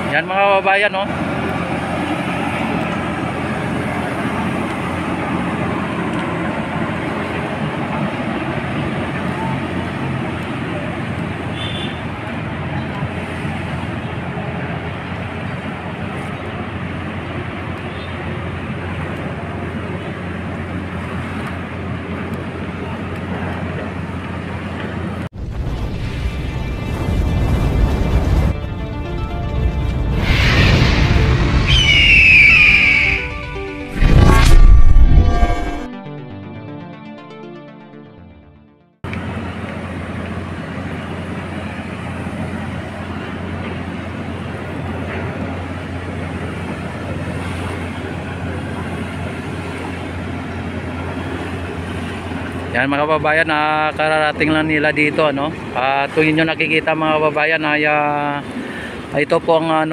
Yan mga kababayan, no? Yan mga kababayan, kararating lang nila dito, ano. Kung inyo nakikita mga kababayan, ito po ang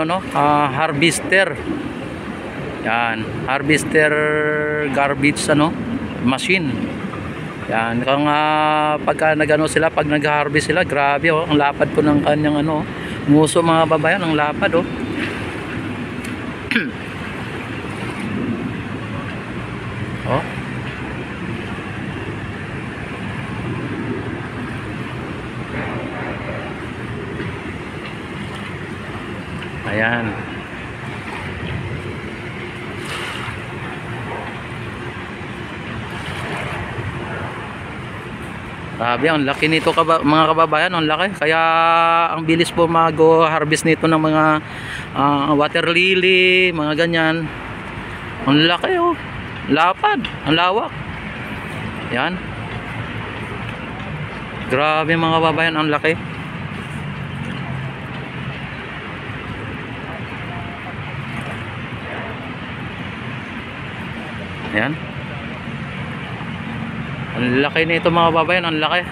harvester. Yan, harvester garbage machine. Yan, kung pagka sila, pag nag-harvest sila, grabe oh, ang lapad po ng kanyang muso mga kababayan, ang lapad oh. Oh. Ayan. Grabe, ang laki nito mga kababayan, ang laki. Kaya ang bilis po mag-harvest nito ng mga water lily, mga ganyan. Ang laki oh. Lapad, ang lawak. Yan. Grabe mga kababayan, ang laki. Yan. Ang laki nito mga kababayan, ang laki.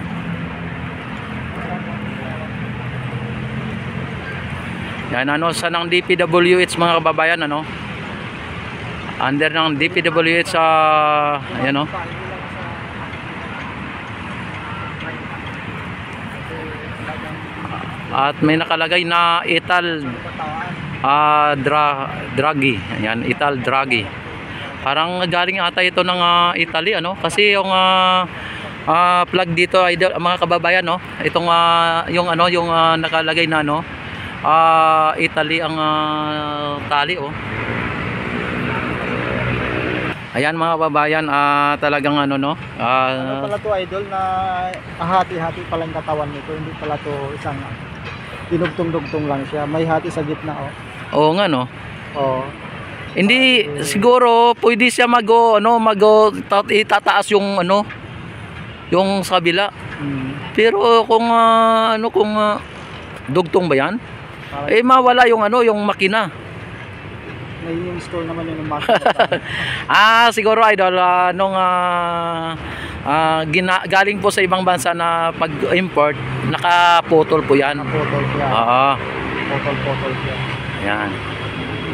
Yan sa ng DPWH mga kababayan, under ng DPWH ayan at may nakalagay na Ital Draghi. Ayan, Ital Draghi. Parang galing ata ito ng Italy, kasi yung plug dito ay mga kababayan, itong yung nakalagay na Italy ang tali oh. Ayan mga kababayan, talagang ano pala to idol, na hati-hati pala yung katawan nito, hindi pala to isang dinugtong-dugtong lang siya, may hati sa gitna oh. Oo nga no. Oo. Hindi siguro pwede siya itataas yung yung sa kabila. Pero kung kung dugtong ba yan? Mawala yung yung makina. May install naman yun ng makina. Siguro idol nung galing po sa ibang bansa na pag-import, nakaputol po yan. Nakaputol po yan. Oo. Putol po yan. Yan.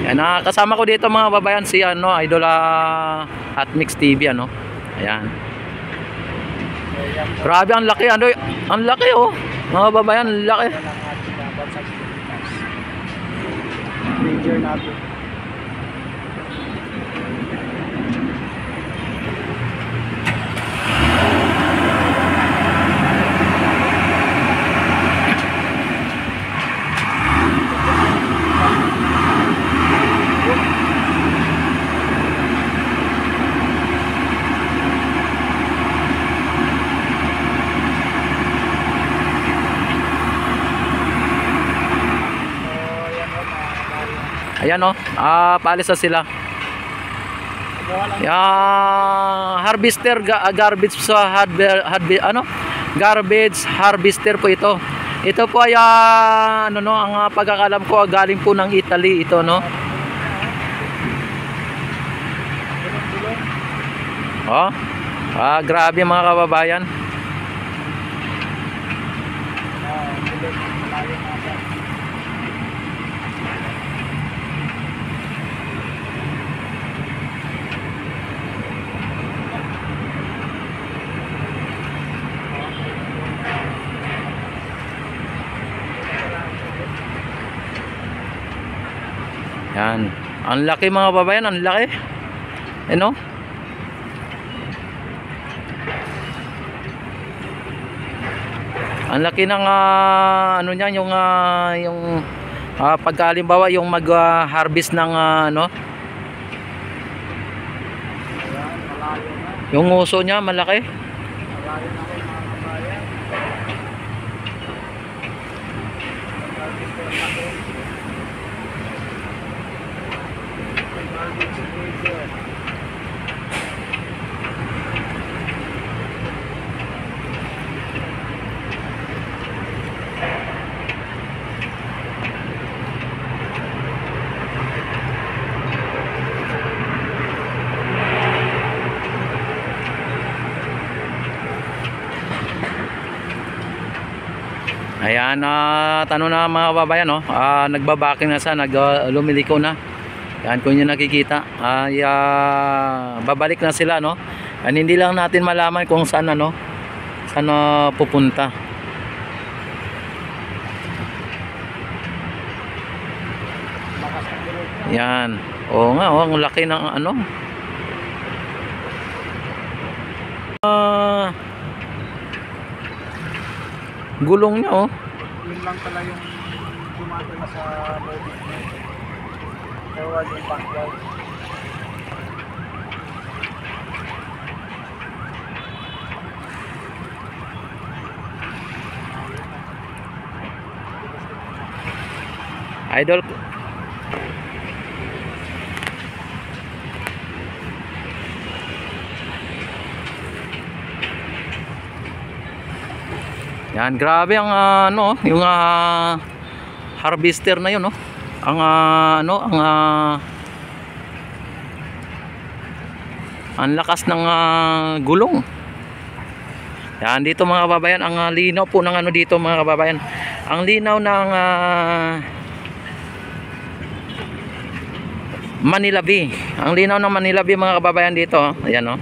Yan, kasama ko dito mga babayan si idol at Mix TV Ayan. Grabe, ang laki ang laki oh. Mga babayan, ang laki. Ranger natin. Ayan paalis na sila. Harvester garbage sa garbage harvester po ito. Ito po ay ang pagkakalam ko galing po ng Italy ito grabe mga kababayan. Yan. Ang laki mga babayan, ang laki. Ano? Ang laki ng ano niyan, yung pagkalimbawa yung mag-harvest ng ano, Ayan, malayo na. yung uso niya malaki. Malayo na kayo mga kabayan. Harvester natin. Harvest grader. Ayan, ano na mga babayan, no? Nagbabaking na siya, lumiliko na. Yan, kung yung nakikita, ay babalik na sila, no? And hindi lang natin malaman kung saan, ano, saan pupunta. Lakas ng bilog. Yan. Oo nga, oh, ang laki ng ano. Gulong niya, oh. Yun lang pala yung dumadala sa loading niya. Forward yung backward. Idol. Yan, grabe ang ano, yung harvester na yun, no. Ang ano, ang lakas ng gulong. Yan, dito mga kababayan, ang linaw po ng ano dito mga kababayan. Ang linaw ng Manila Bay. Ang linaw ng Manila Bay mga kababayan dito, oh. Ayan, no.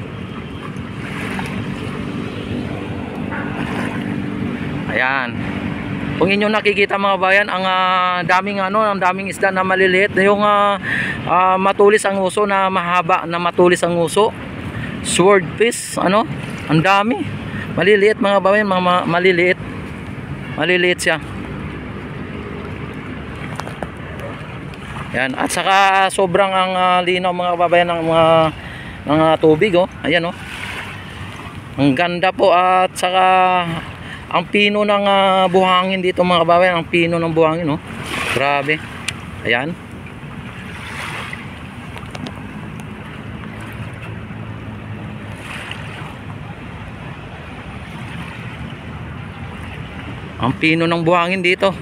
Ayan. Kung inyong nakikita mga bayan, ang daming ano, ang daming isda na maliliit, yung matulis ang uso na mahaba na matulis ang uso. Swordfish, ano? Ang dami. Maliliit mga bayan, mga maliliit. Maliliit siya. Yan, at saka sobrang ang linaw mga kababayan ng mga tubig, oh. Ayan, oh. Ang ganda po, at saka ang pino ng buhangin dito mga kababayan, ang pino ng buhangin, oh. Grabe. Ayan. Ang pino ng buhangin dito.